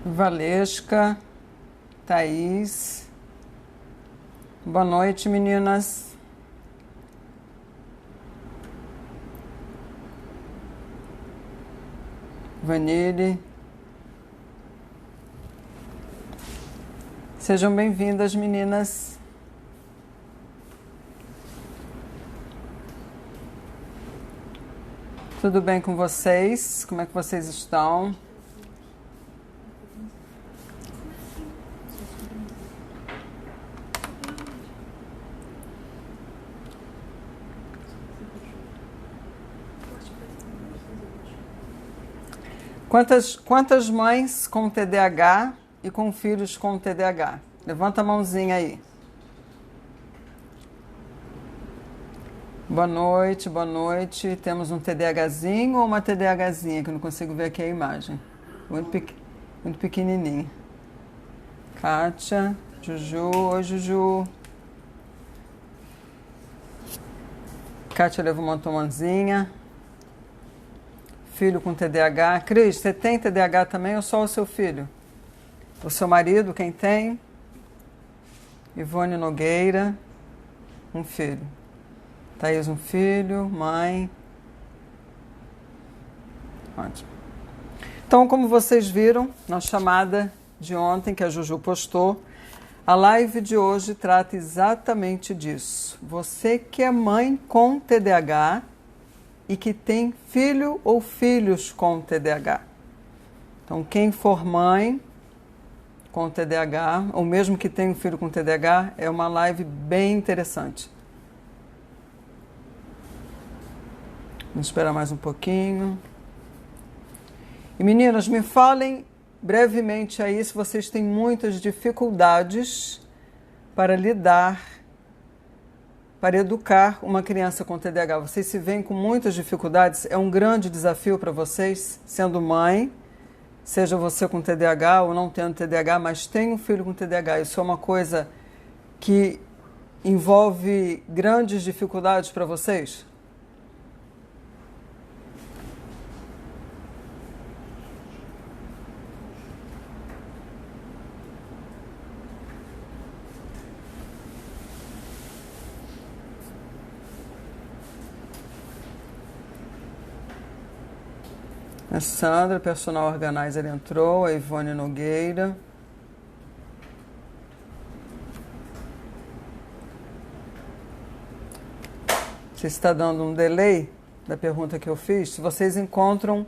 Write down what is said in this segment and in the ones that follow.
Valesca, Thaís. Boa noite, meninas. Vanille. Sejam bem-vindas, meninas. Tudo bem com vocês? Como é que vocês estão? Quantas mães com TDAH e com filhos com TDAH? Levanta a mãozinha aí. Boa noite, boa noite. Temos um TDAHzinho ou uma TDAHzinha, que eu não consigo ver aqui a imagem. Muito pequenininho. Kátia, Juju. Oi, Juju. Kátia levantou a mãozinha. Filho com TDAH. Cris, você tem TDAH também ou só o seu filho? O seu marido, quem tem? Ivone Nogueira, um filho. Thaís, um filho. Mãe. Ótimo. Então, como vocês viram na chamada de ontem que a Juju postou, a live de hoje trata exatamente disso. Você que é mãe com TDAH e que tem filho ou filhos com TDAH. Então, quem for mãe com TDAH, ou mesmo que tenha um filho com TDAH, é uma live bem interessante. Vamos esperar mais um pouquinho. E meninas, me falem brevemente aí se vocês têm muitas dificuldades para lidar, para educar uma criança com TDAH. Vocês se veem com muitas dificuldades? É um grande desafio para vocês, sendo mãe, seja você com TDAH ou não tendo TDAH, mas tem um filho com TDAH. Isso é uma coisa que envolve grandes dificuldades para vocês? A Sandra, personal organizer, entrou. A Ivone Nogueira. Você está dando um delay da pergunta que eu fiz? Se vocês encontram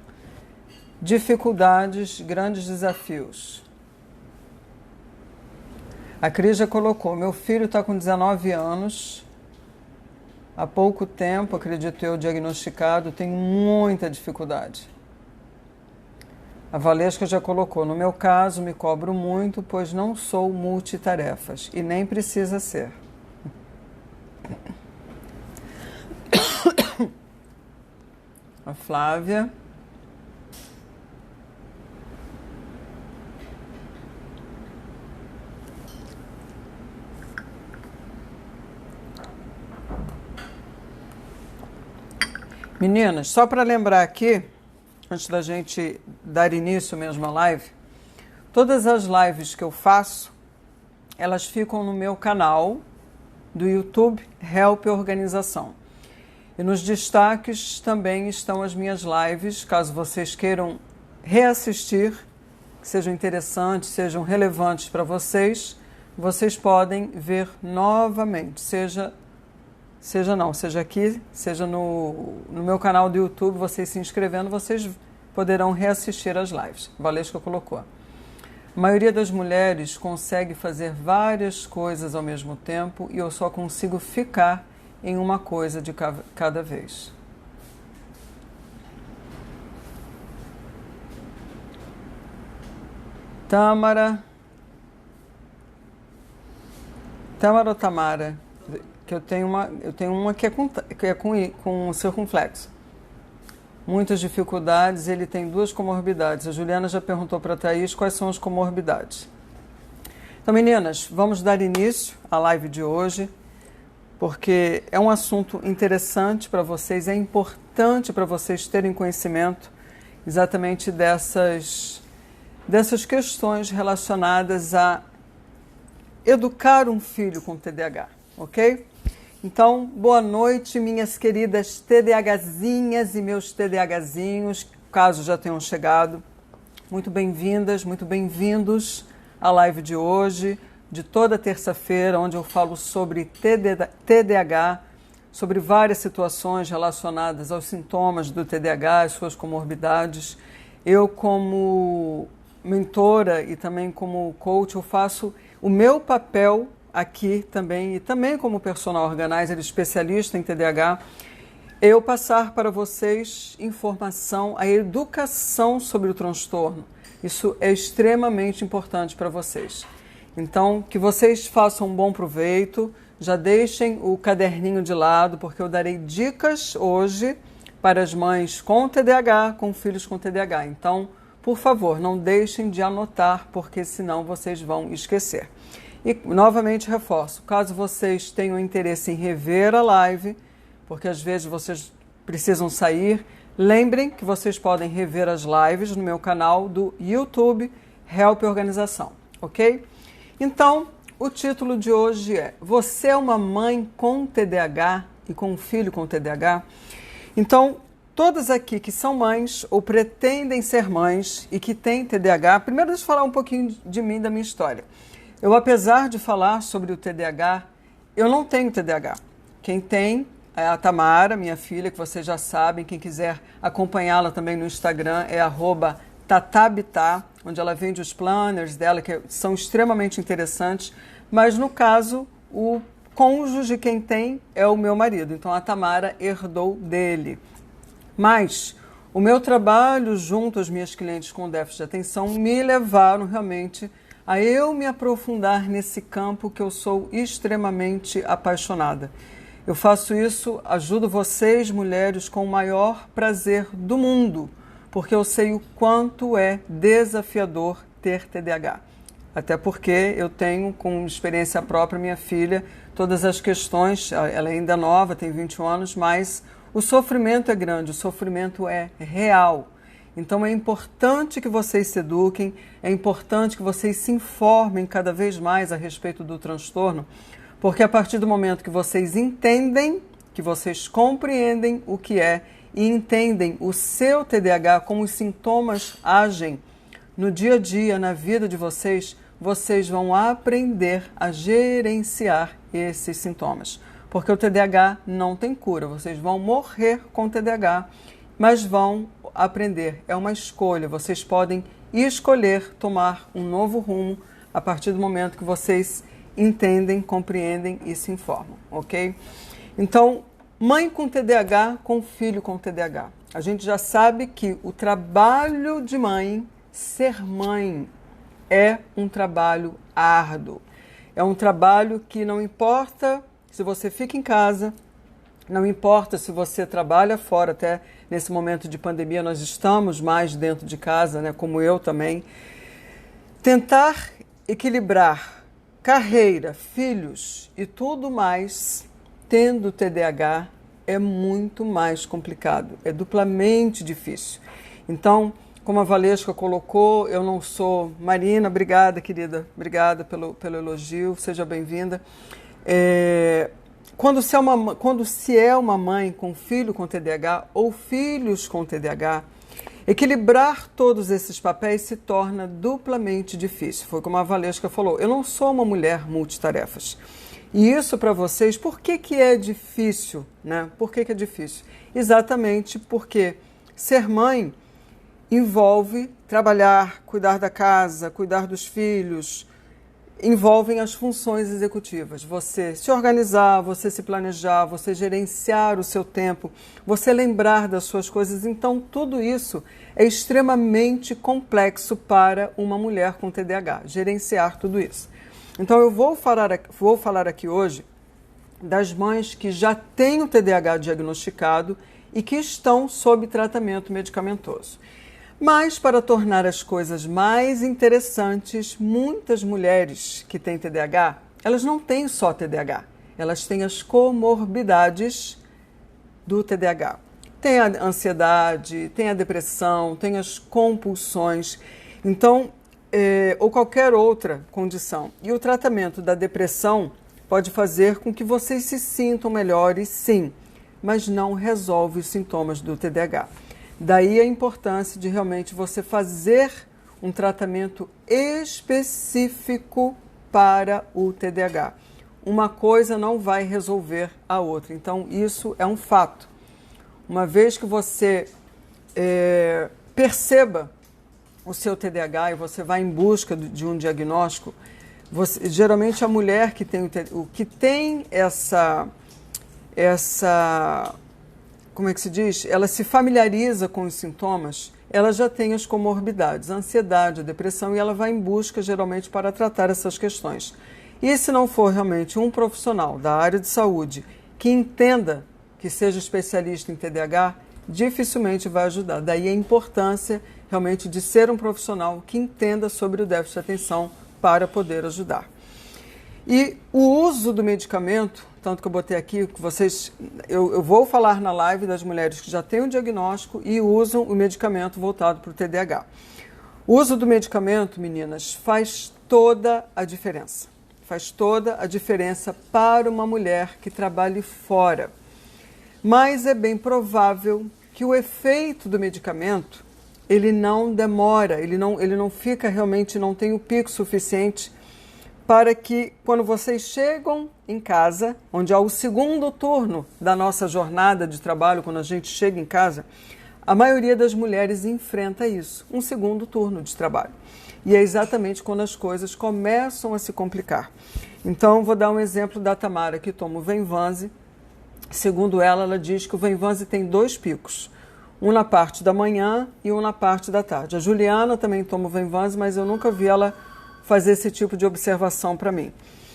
dificuldades, grandes desafios. A Cris já colocou: meu filho está com 19 anos. Há pouco tempo, acredito eu, diagnosticado, tem muita dificuldade. A Valesca já colocou: no meu caso, me cobro muito, pois não sou multitarefas e nem precisa ser. A Flávia. Meninas, só para lembrar aqui, antes da gente dar início mesmo à live, todas as lives que eu faço, elas ficam no meu canal do YouTube Help Organização. E nos destaques também estão as minhas lives, caso vocês queiram reassistir, que sejam interessantes, sejam relevantes para vocês, vocês podem ver novamente, seja aqui, seja no meu canal do YouTube, vocês se inscrevendo, vocês poderão reassistir as lives. Valesca colocou. A maioria das mulheres consegue fazer várias coisas ao mesmo tempo e eu só consigo ficar em uma coisa de cada vez. Tâmara ou Tamara? Que eu tenho uma que é com circunflexo. Muitas dificuldades, ele tem 2 comorbidades. A Juliana já perguntou para a Thaís quais são as comorbidades. Então, meninas, vamos dar início à live de hoje, porque é um assunto interessante para vocês, é importante para vocês terem conhecimento exatamente dessas questões relacionadas a educar um filho com TDAH, ok? Então, boa noite, minhas queridas TDAHzinhas e meus TDAHzinhos, caso já tenham chegado. Muito bem-vindas, muito bem-vindos à live de hoje, de toda terça-feira, onde eu falo sobre TDAH, sobre várias situações relacionadas aos sintomas do TDAH, as suas comorbidades. Eu, como mentora e também como coach, eu faço o meu papel aqui também, e também como personal organizer, especialista em TDAH, eu passar para vocês informação, a educação sobre o transtorno. Isso é extremamente importante para vocês. Então, que vocês façam um bom proveito, já deixem o caderninho de lado, porque eu darei dicas hoje para as mães com TDAH, com filhos com TDAH. Então, por favor, não deixem de anotar, porque senão vocês vão esquecer. E, novamente, reforço, caso vocês tenham interesse em rever a live, porque às vezes vocês precisam sair, lembrem que vocês podem rever as lives no meu canal do YouTube Help Organização, ok? Então, o título de hoje é: Você é uma mãe com TDAH e com um filho com TDAH? Então, todas aqui que são mães ou pretendem ser mães e que têm TDAH, primeiro deixa eu falar um pouquinho de mim, da minha história. Eu, apesar de falar sobre o TDAH, eu não tenho TDAH. Quem tem é a Tamara, minha filha, que vocês já sabem. Quem quiser acompanhá-la também no Instagram é @tatabitá, onde ela vende os planners dela, que são extremamente interessantes. Mas, no caso, o cônjuge quem tem é o meu marido. Então, a Tamara herdou dele. Mas o meu trabalho junto às minhas clientes com déficit de atenção me levaram realmente a eu me aprofundar nesse campo que eu sou extremamente apaixonada. Eu faço isso, ajudo vocês, mulheres, com o maior prazer do mundo, porque eu sei o quanto é desafiador ter TDAH. Até porque eu tenho, com experiência própria, minha filha, todas as questões, ela é ainda nova, tem 21 anos, mas o sofrimento é grande, o sofrimento é real. Então é importante que vocês se eduquem, é importante que vocês se informem cada vez mais a respeito do transtorno, porque a partir do momento que vocês entendem, que vocês compreendem o que é e entendem o seu TDAH, como os sintomas agem no dia a dia, na vida de vocês, vocês vão aprender a gerenciar esses sintomas. Porque o TDAH não tem cura, vocês vão morrer com o TDAH, mas vão aprender. É uma escolha, vocês podem escolher tomar um novo rumo a partir do momento que vocês entendem, compreendem e se informam, ok? Então, mãe com TDAH, com filho com TDAH. A gente já sabe que o trabalho de mãe, ser mãe, é um trabalho árduo. É um trabalho que não importa se você fica em casa, não importa se você trabalha fora, até nesse momento de pandemia nós estamos mais dentro de casa, né, como eu também. Tentar equilibrar carreira, filhos e tudo mais, tendo TDAH, é muito mais complicado, é duplamente difícil. Então, como a Valesca colocou, eu não sou... Marina, obrigada, querida, obrigada pelo elogio, seja bem-vinda. Quando se é uma mãe com filho com TDAH ou filhos com TDAH, equilibrar todos esses papéis se torna duplamente difícil. Foi como a Valesca falou, eu não sou uma mulher multitarefas. E isso para vocês, por que é difícil, né? Por que é difícil? Exatamente porque ser mãe envolve trabalhar, cuidar da casa, cuidar dos filhos, envolvem as funções executivas. Você se organizar, você se planejar, você gerenciar o seu tempo, você lembrar das suas coisas. Então, tudo isso é extremamente complexo para uma mulher com TDAH, gerenciar tudo isso. Então, eu vou falar aqui hoje das mães que já têm o TDAH diagnosticado e que estão sob tratamento medicamentoso. Mas, para tornar as coisas mais interessantes, muitas mulheres que têm TDAH, elas não têm só TDAH, elas têm as comorbidades do TDAH. Tem a ansiedade, tem a depressão, tem as compulsões. Então, ou qualquer outra condição. E o tratamento da depressão pode fazer com que vocês se sintam melhores, sim, mas não resolve os sintomas do TDAH. Daí a importância de realmente você fazer um tratamento específico para o TDAH. Uma coisa não vai resolver a outra. Então, isso é um fato. Uma vez que você perceba o seu TDAH e você vai em busca de um diagnóstico, geralmente a mulher que tem essa, como é que se diz? Ela se familiariza com os sintomas, ela já tem as comorbidades, a ansiedade, a depressão, e ela vai em busca geralmente para tratar essas questões. E se não for realmente um profissional da área de saúde que entenda, que seja especialista em TDAH, dificilmente vai ajudar. Daí a importância realmente de ser um profissional que entenda sobre o déficit de atenção para poder ajudar. E o uso do medicamento, tanto que eu botei aqui, que eu vou falar na live das mulheres que já têm o diagnóstico e usam o medicamento voltado para o TDAH. O uso do medicamento, meninas, faz toda a diferença. Faz toda a diferença para uma mulher que trabalhe fora. Mas é bem provável que o efeito do medicamento, ele não demora, ele não fica realmente, não tem o pico suficiente para que quando vocês chegam em casa, onde há o segundo turno da nossa jornada de trabalho, quando a gente chega em casa, a maioria das mulheres enfrenta isso, um segundo turno de trabalho. E é exatamente quando as coisas começam a se complicar. Então, vou dar um exemplo da Tamara, que toma o Venvanse. Segundo ela, ela diz que o Venvanse tem 2 picos, um na parte da manhã e um na parte da tarde. A Juliana também toma o Venvanse, mas eu nunca vi ela fazer esse tipo de observação para mim.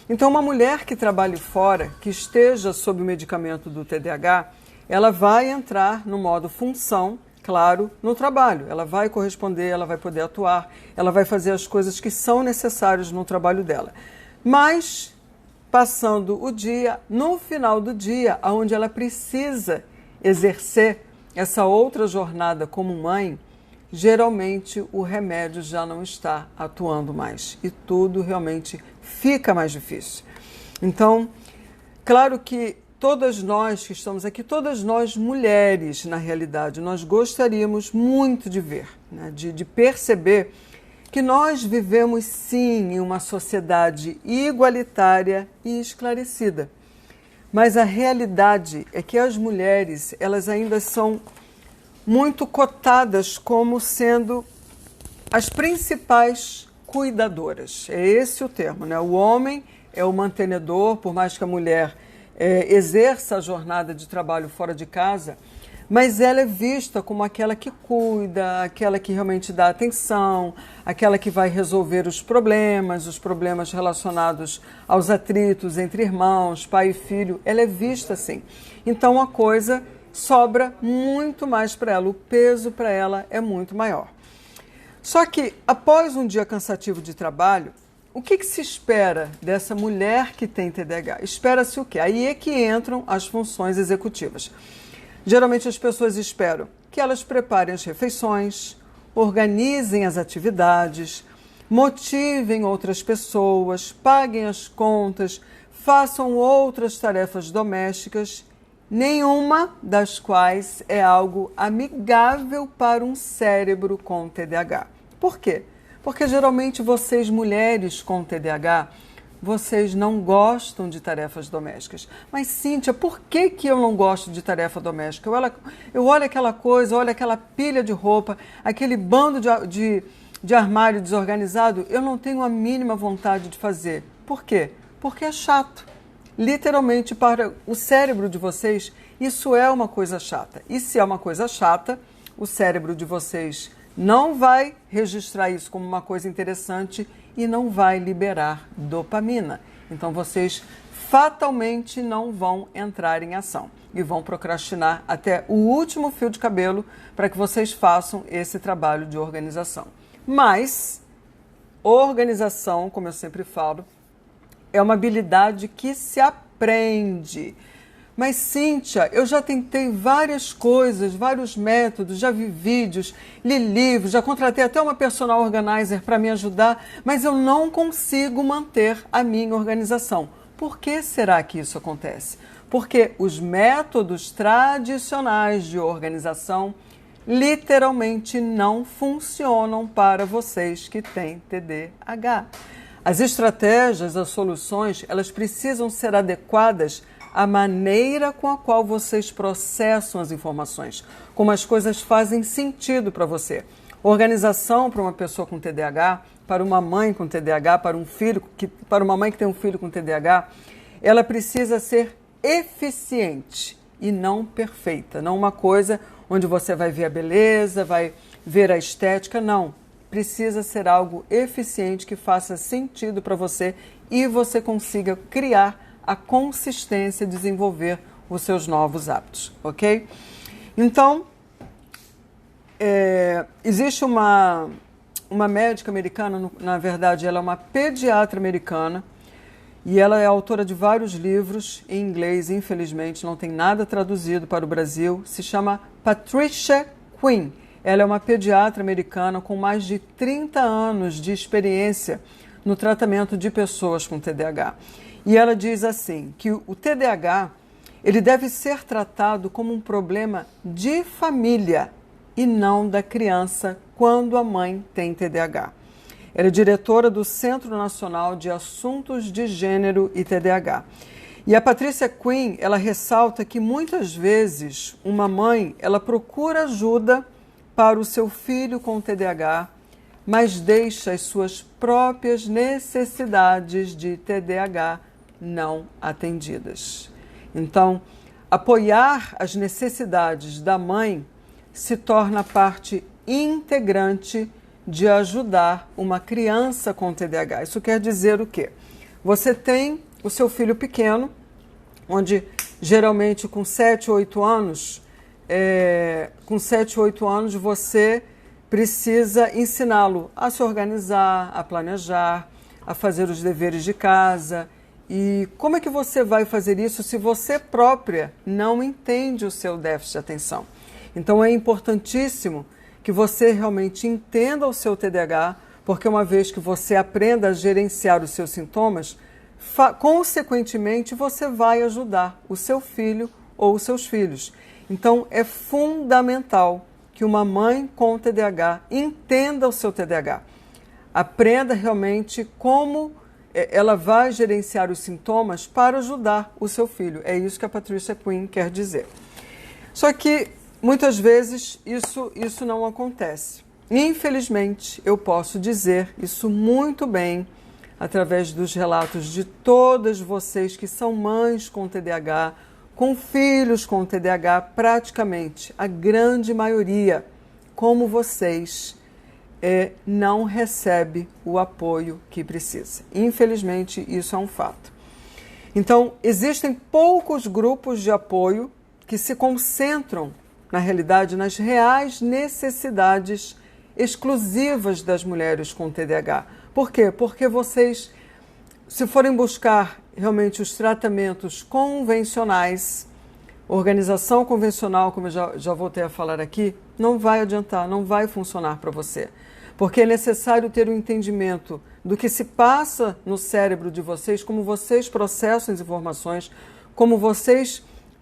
Então, uma mulher que trabalhe fora, que esteja sob o medicamento do TDAH, ela vai entrar no modo função, claro, no trabalho. Ela vai corresponder, ela vai poder atuar, ela vai fazer as coisas que são necessárias no trabalho dela. Mas, passando o dia, no final do dia, onde ela precisa exercer essa outra jornada como mãe, geralmente o remédio já não está atuando mais e tudo realmente fica mais difícil. Então, claro que todas nós que estamos aqui, todas nós mulheres, na realidade, nós gostaríamos muito de ver, né, de perceber que nós vivemos sim em uma sociedade igualitária e esclarecida. Mas a realidade é que as mulheres, elas ainda são muito cotadas como sendo as principais cuidadoras. É esse o termo, né? O homem é o mantenedor, por mais que a mulher exerça a jornada de trabalho fora de casa, mas ela é vista como aquela que cuida, aquela que realmente dá atenção, aquela que vai resolver os problemas relacionados aos atritos entre irmãos, pai e filho. Ela é vista assim. Então a coisa sobra muito mais para ela, o peso para ela é muito maior. Só que após um dia cansativo de trabalho, o que se espera dessa mulher que tem TDAH? Espera-se o quê? Aí é que entram as funções executivas. Geralmente as pessoas esperam que elas preparem as refeições, organizem as atividades, motivem outras pessoas, paguem as contas, façam outras tarefas domésticas, nenhuma das quais é algo amigável para um cérebro com TDAH. Por quê? Porque geralmente vocês, mulheres com TDAH, vocês não gostam de tarefas domésticas. Mas, Cíntia, por que eu não gosto de tarefa doméstica? Eu olho aquela coisa, olho aquela pilha de roupa, aquele bando de armário desorganizado, eu não tenho a mínima vontade de fazer. Por quê? Porque é chato. Literalmente, para o cérebro de vocês, isso é uma coisa chata. E se é uma coisa chata, o cérebro de vocês não vai registrar isso como uma coisa interessante e não vai liberar dopamina. Então, vocês fatalmente não vão entrar em ação e vão procrastinar até o último fio de cabelo para que vocês façam esse trabalho de organização. Mas, organização, como eu sempre falo, é uma habilidade que se aprende. Mas, Cíntia, eu já tentei várias coisas, vários métodos, já vi vídeos, li livros, já contratei até uma personal organizer para me ajudar, mas eu não consigo manter a minha organização. Por que será que isso acontece? Porque os métodos tradicionais de organização literalmente não funcionam para vocês que têm TDAH. As estratégias, as soluções, elas precisam ser adequadas à maneira com a qual vocês processam as informações, como as coisas fazem sentido para você. Organização para uma pessoa com TDAH, para uma mãe com TDAH, para uma mãe que tem um filho com TDAH, ela precisa ser eficiente e não perfeita. Não uma coisa onde você vai ver a beleza, vai ver a estética, não. Precisa ser algo eficiente que faça sentido para você e você consiga criar a consistência, desenvolver os seus novos hábitos, ok? Então, existe uma médica americana, na verdade, ela é uma pediatra americana e ela é autora de vários livros em inglês, infelizmente, não tem nada traduzido para o Brasil, se chama Patricia Quinn. Ela é uma pediatra americana com mais de 30 anos de experiência no tratamento de pessoas com TDAH. E ela diz assim, que o TDAH ele deve ser tratado como um problema de família e não da criança quando a mãe tem TDAH. Ela é diretora do Centro Nacional de Assuntos de Gênero e TDAH. E a Patricia Quinn, ela ressalta que muitas vezes uma mãe ela procura ajuda para o seu filho com TDAH, mas deixa as suas próprias necessidades de TDAH não atendidas. Então, apoiar as necessidades da mãe se torna parte integrante de ajudar uma criança com TDAH. Isso quer dizer o quê? Você tem o seu filho pequeno, onde geralmente com 7, 8 anos, você precisa ensiná-lo a se organizar, a planejar, a fazer os deveres de casa. E como é que você vai fazer isso se você própria não entende o seu déficit de atenção? Então é importantíssimo que você realmente entenda o seu TDAH, porque uma vez que você aprenda a gerenciar os seus sintomas, consequentemente você vai ajudar o seu filho ou os seus filhos. Então é fundamental que uma mãe com TDAH entenda o seu TDAH. Aprenda realmente como ela vai gerenciar os sintomas para ajudar o seu filho. É isso que a Patricia Quinn quer dizer. Só que, muitas vezes, isso não acontece. Infelizmente, eu posso dizer isso muito bem através dos relatos de todas vocês que são mães com TDAH, com filhos com TDAH, praticamente a grande maioria, como vocês, não recebe o apoio que precisa. Infelizmente, isso é um fato. Então, existem poucos grupos de apoio que se concentram, na realidade, nas reais necessidades exclusivas das mulheres com TDAH. Por quê? Porque vocês, se forem buscar realmente os tratamentos convencionais, organização convencional, como eu já voltei a falar aqui, não vai adiantar, não vai funcionar para você. Porque é necessário ter um entendimento do que se passa no cérebro de vocês, como vocês processam as informações, como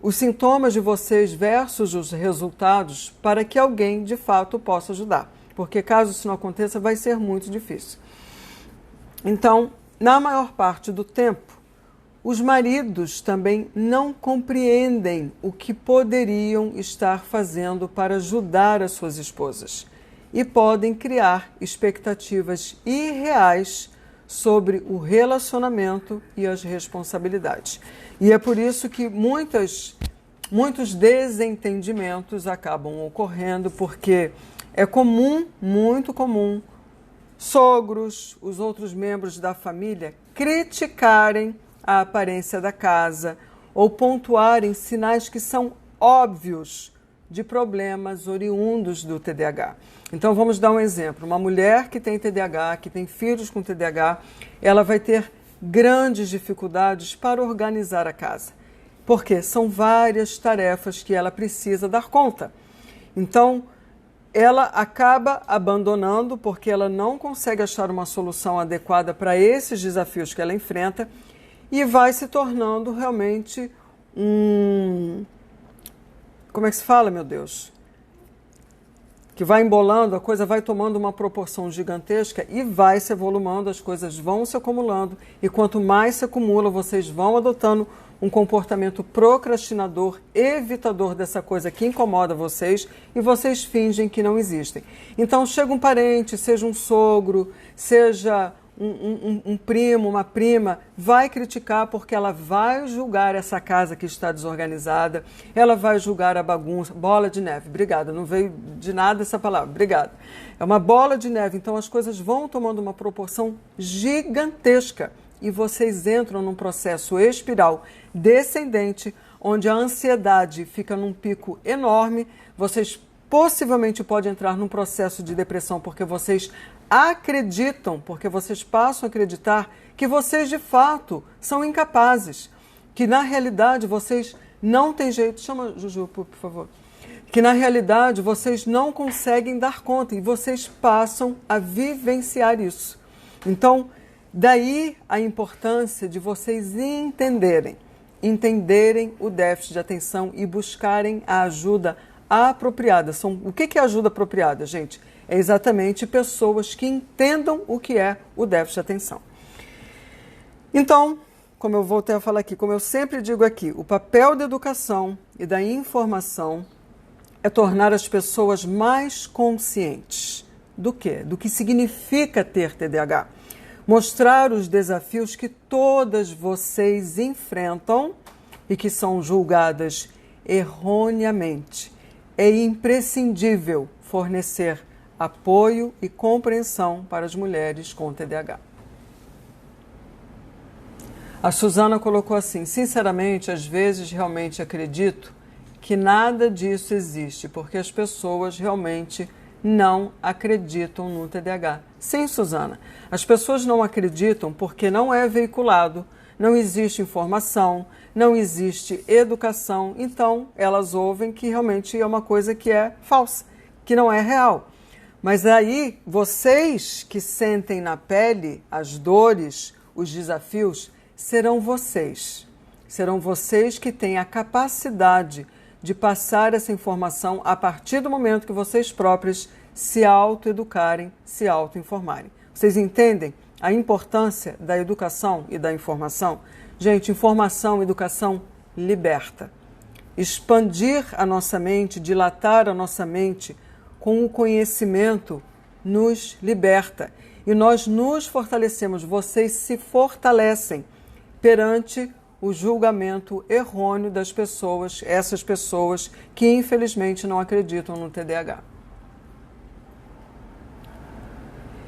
os sintomas de vocês versus os resultados, para que alguém de fato possa ajudar. Porque caso isso não aconteça, vai ser muito difícil. Então, na maior parte do tempo, os maridos também não compreendem o que poderiam estar fazendo para ajudar as suas esposas e podem criar expectativas irreais sobre o relacionamento e as responsabilidades. E é por isso que muitos desentendimentos acabam ocorrendo, porque é comum, muito comum, sogros, os outros membros da família criticarem a aparência da casa ou pontuarem sinais que são óbvios de problemas oriundos do TDAH. Então vamos dar um exemplo. Uma mulher que tem TDAH, que tem filhos com TDAH, ela vai ter grandes dificuldades para organizar a casa. Porque são várias tarefas que ela precisa dar conta. Então, ela acaba abandonando porque ela não consegue achar uma solução adequada para esses desafios que ela enfrenta e vai se tornando realmente como é que se fala, meu Deus? Que vai embolando, a coisa vai tomando uma proporção gigantesca e vai se avolumando, as coisas vão se acumulando e quanto mais se acumula, vocês vão adotando um comportamento procrastinador, evitador dessa coisa que incomoda vocês e vocês fingem que não existem. Então chega um parente, seja um sogro, seja um primo, uma prima, vai criticar porque ela vai julgar essa casa que está desorganizada, ela vai julgar a bagunça, bola de neve, obrigada, não veio de nada essa palavra, obrigada. É uma bola de neve, então as coisas vão tomando uma proporção gigantesca e vocês entram num processo espiral descendente, onde a ansiedade fica num pico enorme, vocês possivelmente podem entrar num processo de depressão porque vocês acreditam, porque vocês passam a acreditar que vocês de fato são incapazes, que na realidade vocês não têm jeito, chama Juju, por favor, que na realidade vocês não conseguem dar conta e vocês passam a vivenciar isso. Então, daí a importância de vocês entenderem o déficit de atenção e buscarem a ajuda apropriada. O que é ajuda apropriada, gente? É exatamente pessoas que entendam o que é o déficit de atenção. Então, como eu voltei a falar aqui, como eu sempre digo aqui, o papel da educação e da informação é tornar as pessoas mais conscientes do quê? Do que significa ter TDAH. Mostrar os desafios que todas vocês enfrentam e que são julgadas erroneamente. É imprescindível fornecer apoio e compreensão para as mulheres com TDAH. A Suzana colocou assim: sinceramente, às vezes realmente acredito que nada disso existe, porque as pessoas realmente não acreditam no TDAH. Sim, Suzana, as pessoas não acreditam porque não é veiculado, não existe informação, não existe educação, então elas ouvem que realmente é uma coisa que é falsa, que não é real. Mas aí, vocês que sentem na pele as dores, os desafios, serão vocês. Serão vocês que têm a capacidade de passar essa informação a partir do momento que vocês próprios se autoeducarem, se autoinformarem. Vocês entendem a importância da educação e da informação? Gente, informação e educação liberta. Expandir a nossa mente, dilatar a nossa mente com o conhecimento nos liberta. E nós nos fortalecemos, vocês se fortalecem perante o julgamento errôneo das pessoas, essas pessoas que infelizmente não acreditam no TDAH.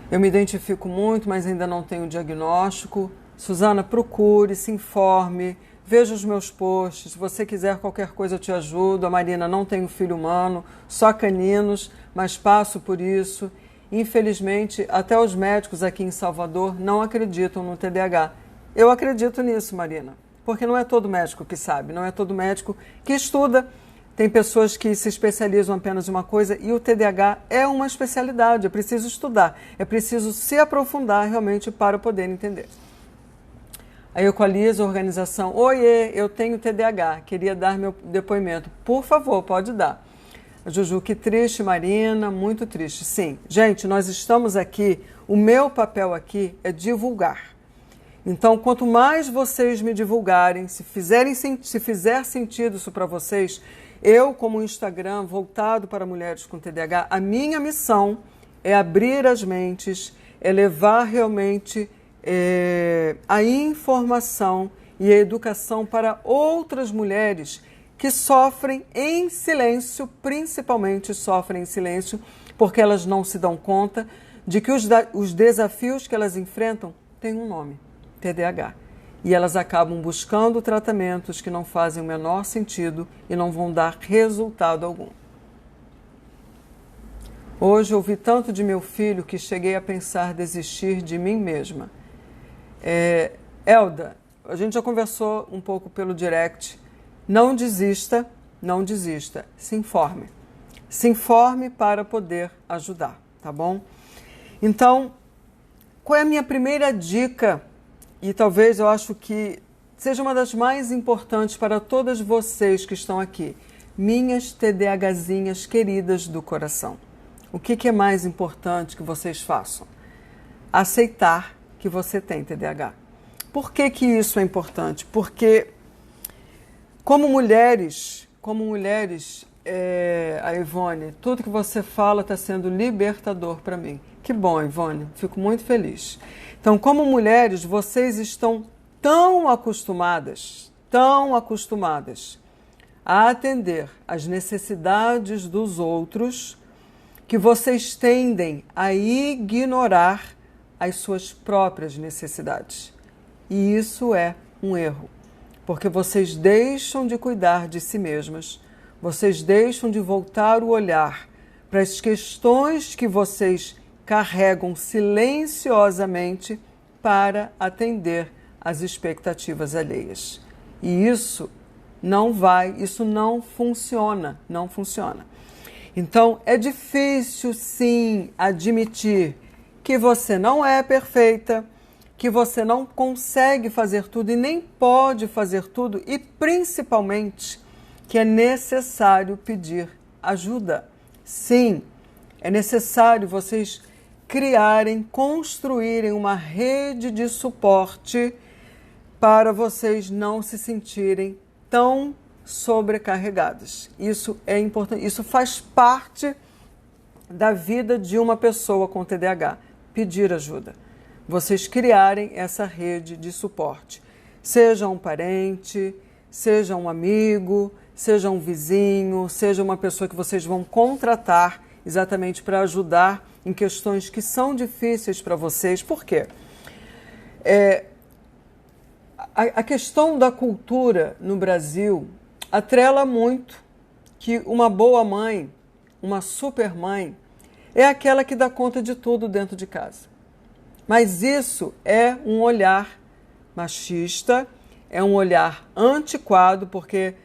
Eu me identifico muito, mas ainda não tenho diagnóstico. Suzana, procure, se informe, veja os meus posts. Se você quiser qualquer coisa, eu te ajudo. A Marina, não tenho filho humano, só caninos, mas passo por isso. Infelizmente, até os médicos aqui em Salvador não acreditam no TDAH. Eu acredito nisso, Marina, porque não é todo médico que sabe, não é todo médico que estuda. Tem pessoas que se especializam apenas em uma coisa e o TDAH é uma especialidade, é preciso estudar, é preciso se aprofundar realmente para poder entender. A Equaliza, organização, oiê, eu tenho TDAH, queria dar meu depoimento. Por favor, pode dar. A Juju, que triste, Marina, muito triste. Sim, gente, nós estamos aqui, o meu papel aqui é divulgar. Então, quanto mais vocês me divulgarem, se fizer sentido isso para vocês, eu, como um Instagram voltado para mulheres com TDAH, a minha missão é abrir as mentes, é levar realmente a informação e a educação para outras mulheres que sofrem em silêncio, principalmente sofrem em silêncio, porque elas não se dão conta de que os desafios que elas enfrentam têm um nome, TDAH. E elas acabam buscando tratamentos que não fazem o menor sentido e não vão dar resultado algum. Hoje ouvi tanto de meu filho que cheguei a pensar desistir de mim mesma. Elda, a gente já conversou um pouco pelo direct não desista, não desista. Se informe. Se informe para poder ajudar, tá bom? Então, qual é a minha primeira dica? E talvez eu acho que seja uma das mais importantes para todas vocês que estão aqui. Minhas TDAHzinhas queridas do coração. O que é mais importante que vocês façam? Aceitar que você tem TDAH. Por que isso é importante? Porque como mulheres, a Ivone, tudo que você fala está sendo libertador para mim. Que bom, Ivone, fico muito feliz. Então, como mulheres, vocês estão tão acostumadas a atender às necessidades dos outros que vocês tendem a ignorar as suas próprias necessidades. E isso é um erro, porque vocês deixam de cuidar de si mesmas, vocês deixam de voltar o olhar para as questões que vocês carregam silenciosamente para atender às expectativas alheias. E isso não funciona. Então, é difícil, sim, admitir que você não é perfeita, que você não consegue fazer tudo e nem pode fazer tudo e, principalmente, que é necessário pedir ajuda. Sim, é necessário vocês construírem uma rede de suporte para vocês não se sentirem tão sobrecarregadas. Isso é importante, isso faz parte da vida de uma pessoa com TDAH, pedir ajuda. Vocês criarem essa rede de suporte. Seja um parente, seja um amigo, seja um vizinho, seja uma pessoa que vocês vão contratar exatamente para ajudar em questões que são difíceis para vocês. Por quê? A questão da cultura no Brasil atrela muito que uma boa mãe, uma super mãe, é aquela que dá conta de tudo dentro de casa. Mas isso é um olhar machista, é um olhar antiquado, porque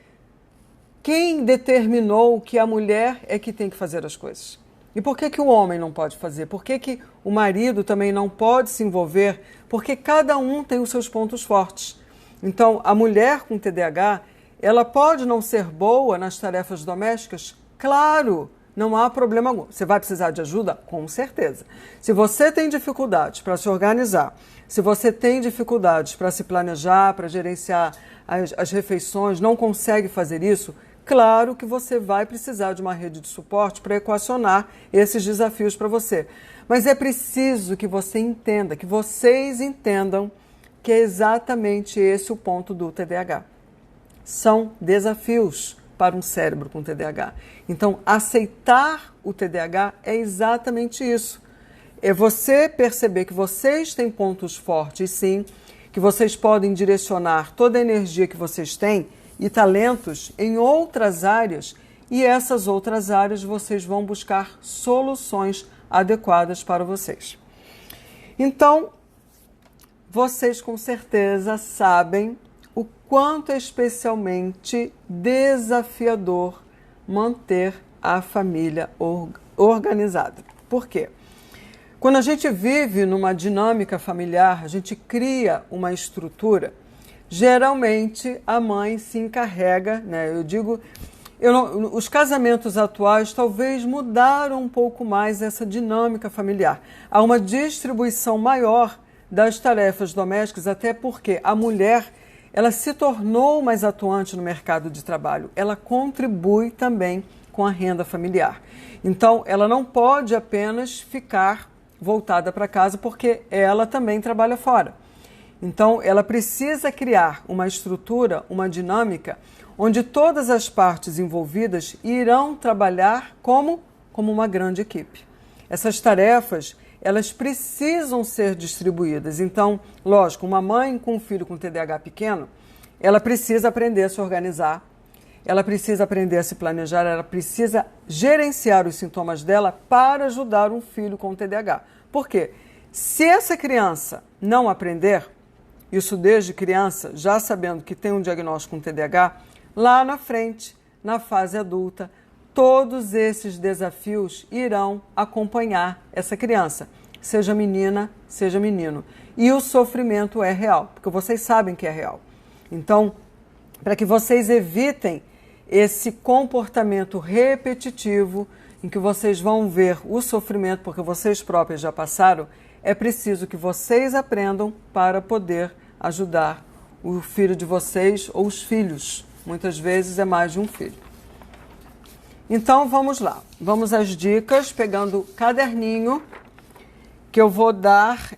quem determinou que a mulher é que tem que fazer as coisas? E por que o homem não pode fazer? Por que o marido também não pode se envolver? Porque cada um tem os seus pontos fortes. Então, a mulher com TDAH, ela pode não ser boa nas tarefas domésticas? Claro, não há problema algum. Você vai precisar de ajuda? Com certeza. Se você tem dificuldades para se organizar, se você tem dificuldades para se planejar, para gerenciar as refeições, não consegue fazer isso, claro que você vai precisar de uma rede de suporte para equacionar esses desafios para você. Mas é preciso que você entenda, que vocês entendam que é exatamente esse o ponto do TDAH. São desafios para um cérebro com TDAH. Então, aceitar o TDAH é exatamente isso. É você perceber que vocês têm pontos fortes, sim, que vocês podem direcionar toda a energia que vocês têm e talentos em outras áreas, e essas outras áreas vocês vão buscar soluções adequadas para vocês. Então, vocês com certeza sabem o quanto é especialmente desafiador manter a família organizada. Por quê? Quando a gente vive numa dinâmica familiar, a gente cria uma estrutura, geralmente a mãe se encarrega, né? Os casamentos atuais talvez mudaram um pouco mais essa dinâmica familiar. Há uma distribuição maior das tarefas domésticas, até porque a mulher, ela se tornou mais atuante no mercado de trabalho. Ela contribui também com a renda familiar. Então, ela não pode apenas ficar voltada para casa, porque ela também trabalha fora. Então, ela precisa criar uma estrutura, uma dinâmica, onde todas as partes envolvidas irão trabalhar como uma grande equipe. Essas tarefas, elas precisam ser distribuídas. Então, lógico, uma mãe com um filho com TDAH pequeno, ela precisa aprender a se organizar, ela precisa aprender a se planejar, ela precisa gerenciar os sintomas dela para ajudar um filho com TDAH. Por quê? Se essa criança não aprender, isso desde criança, já sabendo que tem um diagnóstico com TDAH, lá na frente, na fase adulta, todos esses desafios irão acompanhar essa criança, seja menina, seja menino. E o sofrimento é real, porque vocês sabem que é real. Então, para que vocês evitem esse comportamento repetitivo em que vocês vão ver o sofrimento, porque vocês próprios já passaram, é preciso que vocês aprendam para poder ajudar o filho de vocês ou os filhos. Muitas vezes é mais de um filho. Então, vamos lá. Vamos às dicas, pegando o caderninho, que eu vou dar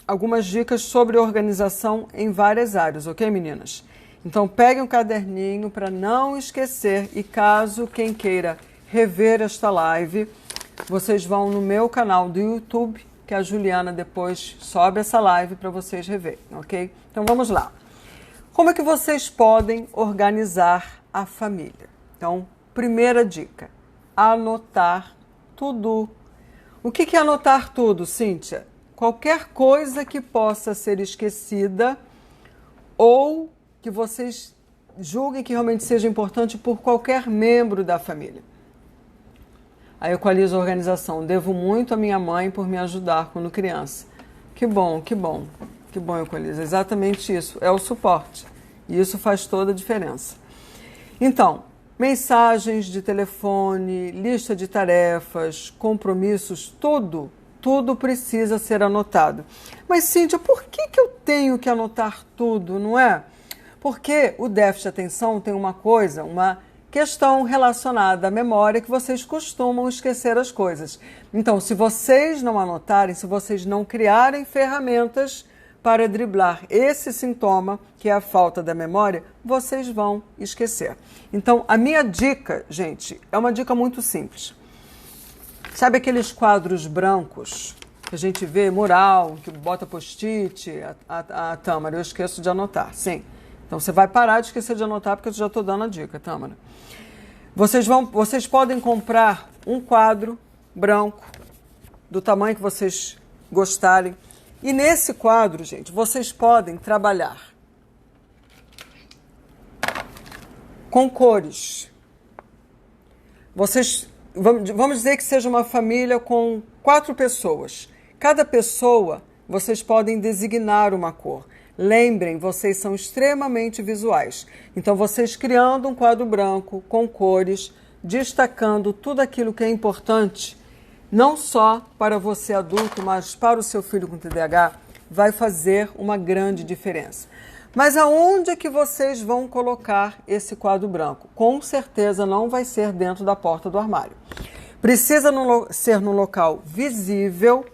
algumas dicas sobre organização em várias áreas, ok, meninas? Então, peguem o caderninho para não esquecer e caso quem queira rever esta live, vocês vão no meu canal do YouTube, que a Juliana depois sobe essa live para vocês reverem, ok? Então, vamos lá. Como é que vocês podem organizar a família? Então, primeira dica, anotar tudo. O que é anotar tudo, Cíntia? Qualquer coisa que possa ser esquecida ou que vocês julguem que realmente seja importante por qualquer membro da família. A Equaliza Organização. Devo muito à minha mãe por me ajudar quando criança. Que bom, que bom. Que bom, Equaliza. Exatamente isso. É o suporte. E isso faz toda a diferença. Então, mensagens de telefone, lista de tarefas, compromissos, tudo precisa ser anotado. Mas, Cíntia, por que eu tenho que anotar tudo, não é? Porque o déficit de atenção tem uma questão relacionada à memória que vocês costumam esquecer as coisas. Então, se vocês não anotarem, se vocês não criarem ferramentas para driblar esse sintoma, que é a falta da memória, vocês vão esquecer. Então, a minha dica, gente, é uma dica muito simples. Sabe aqueles quadros brancos que a gente vê, mural, que bota post-it, a Tâmara, eu esqueço de anotar, sim. Então, você vai parar de esquecer de anotar, porque eu já estou dando a dica, Tâmara. Vocês podem comprar um quadro branco, do tamanho que vocês gostarem. E nesse quadro, gente, vocês podem trabalhar com cores. Vamos dizer que seja uma família com 4 pessoas. Cada pessoa, vocês podem designar uma cor. Lembrem, vocês são extremamente visuais. Então, vocês criando um quadro branco com cores, destacando tudo aquilo que é importante, não só para você adulto, mas para o seu filho com TDAH, vai fazer uma grande diferença. Mas aonde é que vocês vão colocar esse quadro branco? Com certeza não vai ser dentro da porta do armário. Precisa ser num local visível,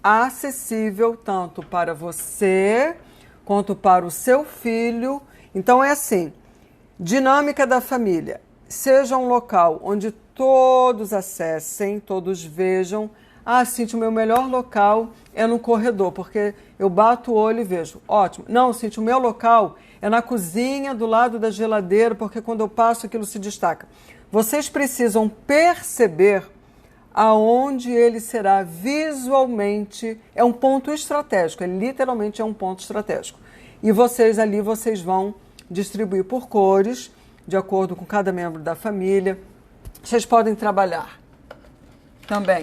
acessível, tanto para você quanto para o seu filho. Então é assim, dinâmica da família. Seja um local onde todos acessem, todos vejam. Ah, Cíntia, o meu melhor local é no corredor, porque eu bato o olho e vejo. Ótimo. Não, Cíntia, o meu local é na cozinha, do lado da geladeira, porque quando eu passo aquilo se destaca. Vocês precisam perceber aonde ele será visualmente, é um ponto estratégico, ele literalmente é um ponto estratégico. E vocês vão distribuir por cores, de acordo com cada membro da família. Vocês podem trabalhar também,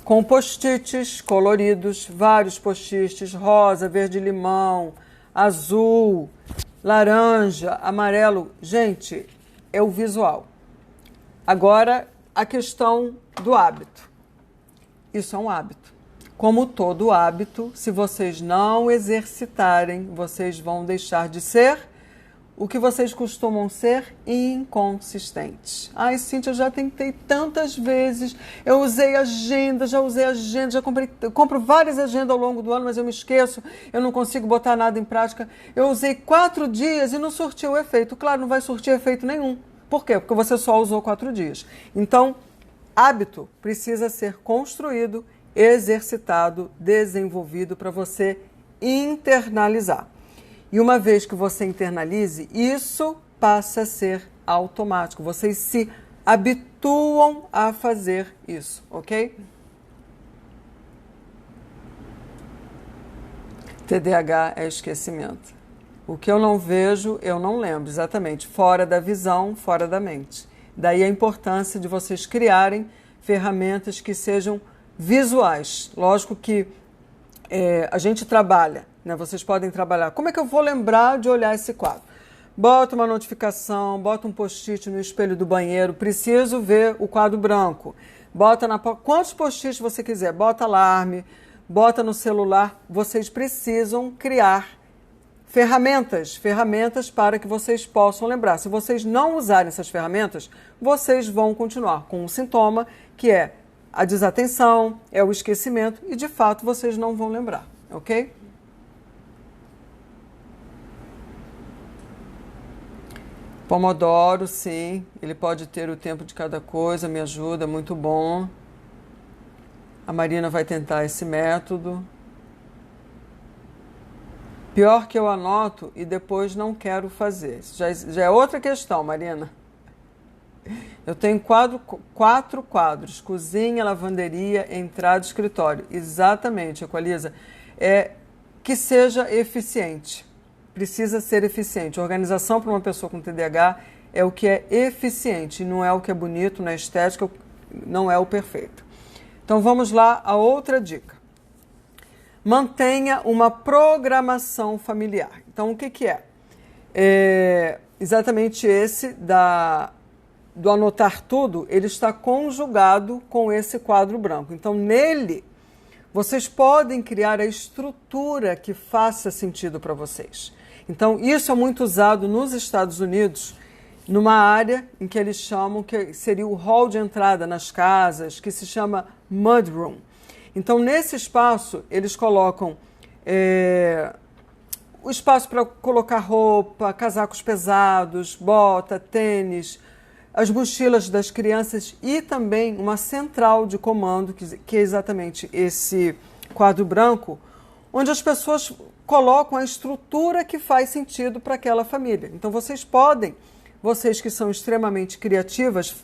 com post-its coloridos, vários post-its, rosa, verde-limão, azul, laranja, amarelo. Gente, é o visual. Agora, a questão do hábito. Isso é um hábito. Como todo hábito, se vocês não exercitarem, vocês vão deixar de ser o que vocês costumam ser, inconsistentes. Ai, Cíntia, eu já tentei tantas vezes, eu usei agenda, já compro várias agendas ao longo do ano, mas eu me esqueço, eu não consigo botar nada em prática. Eu usei 4 dias e não surtiu efeito. Claro, não vai surtir efeito nenhum. Por quê? Porque você só usou 4 dias. Então, hábito precisa ser construído, exercitado, desenvolvido para você internalizar. E uma vez que você internalize, isso passa a ser automático. Vocês se habituam a fazer isso, ok? TDAH é esquecimento. O que eu não vejo, eu não lembro, exatamente. Fora da visão, fora da mente. Daí a importância de vocês criarem ferramentas que sejam visuais. Lógico que a gente trabalha, né? Vocês podem trabalhar. Como é que eu vou lembrar de olhar esse quadro? Bota uma notificação, bota um post-it no espelho do banheiro. Preciso ver o quadro branco. Bota quantos post-its você quiser. Bota alarme, bota no celular. Vocês precisam criar ferramentas para que vocês possam lembrar. Se vocês não usarem essas ferramentas, vocês vão continuar com um sintoma que é a desatenção, é o esquecimento e, de fato, vocês não vão lembrar, ok? Pomodoro, sim, ele pode ter o tempo de cada coisa, me ajuda, muito bom. A Marina vai tentar esse método. Pior que eu anoto e depois não quero fazer. Isso já é outra questão, Marina. Eu tenho 4 quadros: cozinha, lavanderia, entrada, escritório. Exatamente, Equaliza. Que seja eficiente. Precisa ser eficiente. Organização para uma pessoa com TDAH é o que é eficiente, não é o que é bonito, não é estético, não é o perfeito. Então vamos lá, a outra dica. Mantenha uma programação familiar. Então o que é? Exatamente esse do anotar tudo, ele está conjugado com esse quadro branco. Então, nele, vocês podem criar a estrutura que faça sentido para vocês. Então, isso é muito usado nos Estados Unidos, numa área em que eles chamam, que seria o hall de entrada nas casas, que se chama mudroom. Então, nesse espaço, eles colocam o espaço para colocar roupa, casacos pesados, bota, tênis, as mochilas das crianças e também uma central de comando, que é exatamente esse quadro branco, onde as pessoas colocam a estrutura que faz sentido para aquela família. Então vocês que são extremamente criativas,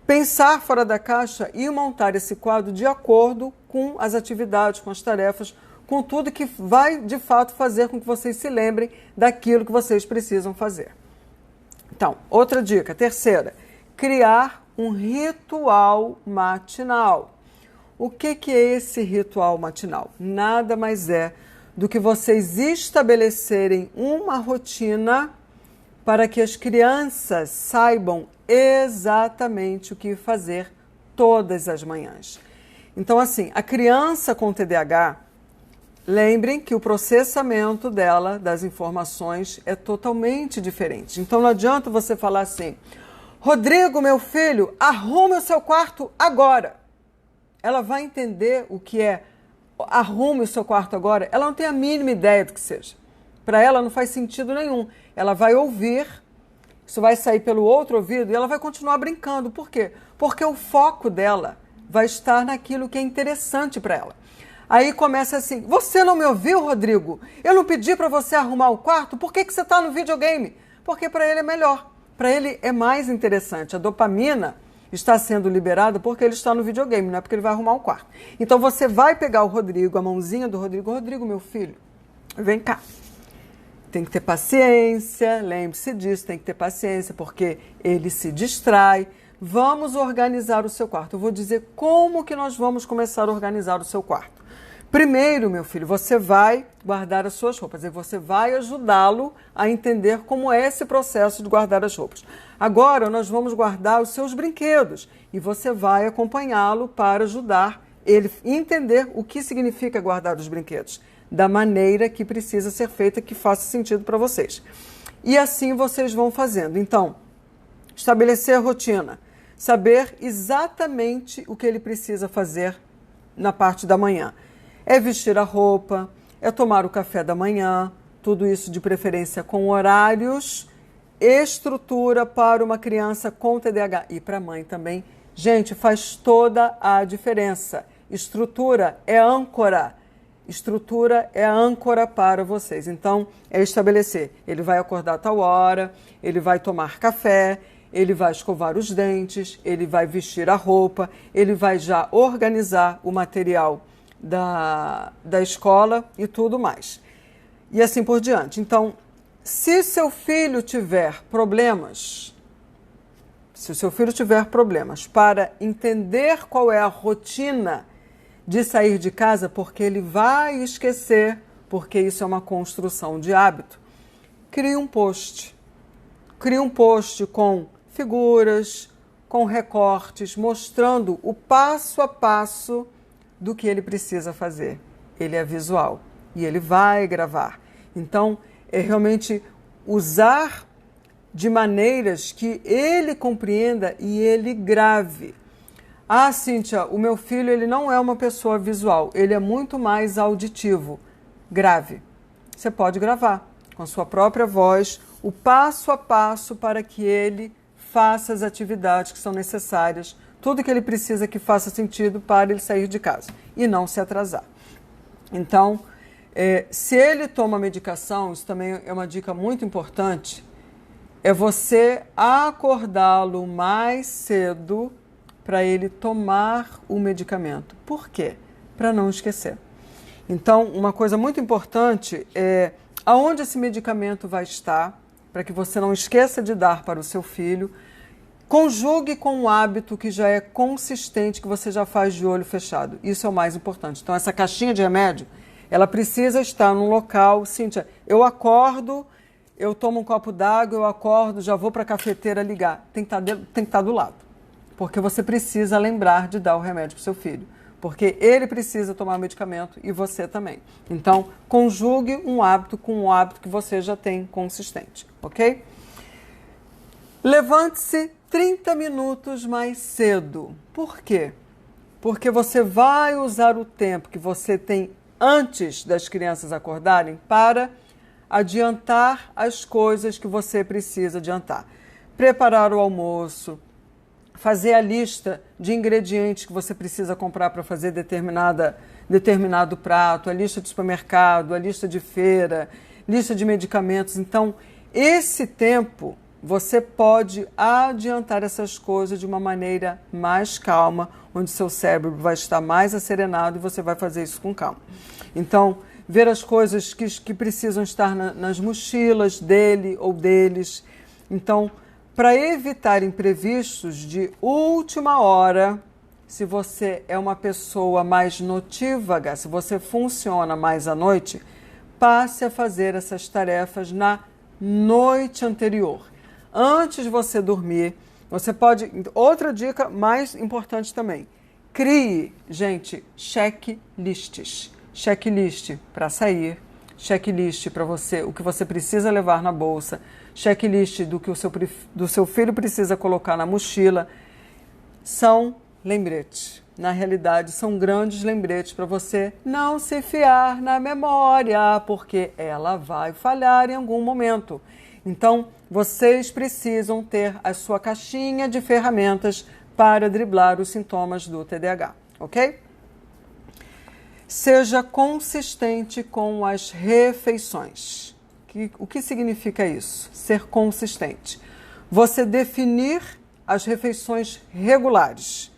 pensar fora da caixa e montar esse quadro de acordo com as atividades, com as tarefas, com tudo que vai de fato fazer com que vocês se lembrem daquilo que vocês precisam fazer. Então, outra dica, terceira, criar um ritual matinal. O que é esse ritual matinal? Nada mais é do que vocês estabelecerem uma rotina para que as crianças saibam exatamente o que fazer todas as manhãs. Então, assim, a criança com TDAH, lembrem que o processamento dela, das informações, é totalmente diferente. Então não adianta você falar assim: Rodrigo, meu filho, arrume o seu quarto agora. Ela vai entender o que é arrume o seu quarto agora. Ela não tem a mínima ideia do que seja. Para ela não faz sentido nenhum. Ela vai ouvir, isso vai sair pelo outro ouvido e ela vai continuar brincando. Por quê? Porque o foco dela vai estar naquilo que é interessante para ela. Aí começa assim: você não me ouviu, Rodrigo? Eu não pedi para você arrumar o quarto? Por que você está no videogame? Porque para ele é melhor, para ele é mais interessante. A dopamina está sendo liberada porque ele está no videogame, não é porque ele vai arrumar o quarto. Então você vai pegar o Rodrigo, a mãozinha do Rodrigo: Rodrigo, meu filho, vem cá. Tem que ter paciência, lembre-se disso, tem que ter paciência, porque ele se distrai. Vamos organizar o seu quarto. Eu vou dizer como que nós vamos começar a organizar o seu quarto. Primeiro, meu filho, você vai guardar as suas roupas e você vai ajudá-lo a entender como é esse processo de guardar as roupas. Agora, nós vamos guardar os seus brinquedos e você vai acompanhá-lo para ajudar ele a entender o que significa guardar os brinquedos, da maneira que precisa ser feita, que faça sentido para vocês. E assim vocês vão fazendo. Então, estabelecer a rotina, saber exatamente o que ele precisa fazer na parte da manhã. É vestir a roupa, é tomar o café da manhã, tudo isso de preferência com horários, estrutura para uma criança com TDAH e para a mãe também. Gente, faz toda a diferença. Estrutura é âncora. Estrutura é a âncora para vocês. Então, é estabelecer. Ele vai acordar a tal hora, ele vai tomar café, ele vai escovar os dentes, ele vai vestir a roupa, ele vai já organizar o material da escola e tudo mais. E assim por diante. Então, se seu filho tiver problemas, se o seu filho tiver problemas para entender qual é a rotina de sair de casa, porque ele vai esquecer, porque isso é uma construção de hábito, crie um post. Crie um post com figuras, com recortes, mostrando o passo a passo do que ele precisa fazer. Ele é visual e ele vai gravar. Então, é realmente usar de maneiras que ele compreenda e ele grave. Ah, Cíntia, o meu filho ele não é uma pessoa visual, ele é muito mais auditivo. Grave. Você pode gravar com a sua própria voz o passo a passo para que ele faça as atividades que são necessárias, tudo que ele precisa que faça sentido para ele sair de casa e não se atrasar. Então, se ele toma medicação, isso também é uma dica muito importante, é você acordá-lo mais cedo para ele tomar o medicamento. Por quê? Para não esquecer. Então, uma coisa muito importante é aonde esse medicamento vai estar, para que você não esqueça de dar para o seu filho. Conjugue com um hábito que já é consistente, que você já faz de olho fechado. Isso é o mais importante. Então, essa caixinha de remédio, ela precisa estar num local. Cíntia, eu acordo, eu tomo um copo d'água, eu acordo, já vou para a cafeteira ligar. Tem que estar do lado. Porque você precisa lembrar de dar o remédio para o seu filho. Porque ele precisa tomar medicamento e você também. Então, conjugue um hábito com um hábito que você já tem consistente, ok? Levante-se 30 minutos mais cedo. Por quê? Porque você vai usar o tempo que você tem antes das crianças acordarem para adiantar as coisas que você precisa adiantar. Preparar o almoço, fazer a lista de ingredientes que você precisa comprar para fazer determinado prato, a lista de supermercado, a lista de feira, lista de medicamentos. Então, esse tempo você pode adiantar essas coisas de uma maneira mais calma, onde seu cérebro vai estar mais asserenado e você vai fazer isso com calma. Então, ver as coisas que precisam estar nas mochilas dele ou deles. Então, para evitar imprevistos de última hora, se você é uma pessoa mais notívaga, se você funciona mais à noite, passe a fazer essas tarefas na noite anterior. Antes de você dormir, você pode... Outra dica mais importante também. Crie, gente, checklists. Checklist para sair, checklist para você, o que você precisa levar na bolsa, checklist do que do seu filho precisa colocar na mochila. São lembretes. Na realidade, são grandes lembretes para você não se fiar na memória, porque ela vai falhar em algum momento. Então, vocês precisam ter a sua caixinha de ferramentas para driblar os sintomas do TDAH, ok? Seja consistente com as refeições. O que significa isso? Ser consistente. Você definir as refeições regulares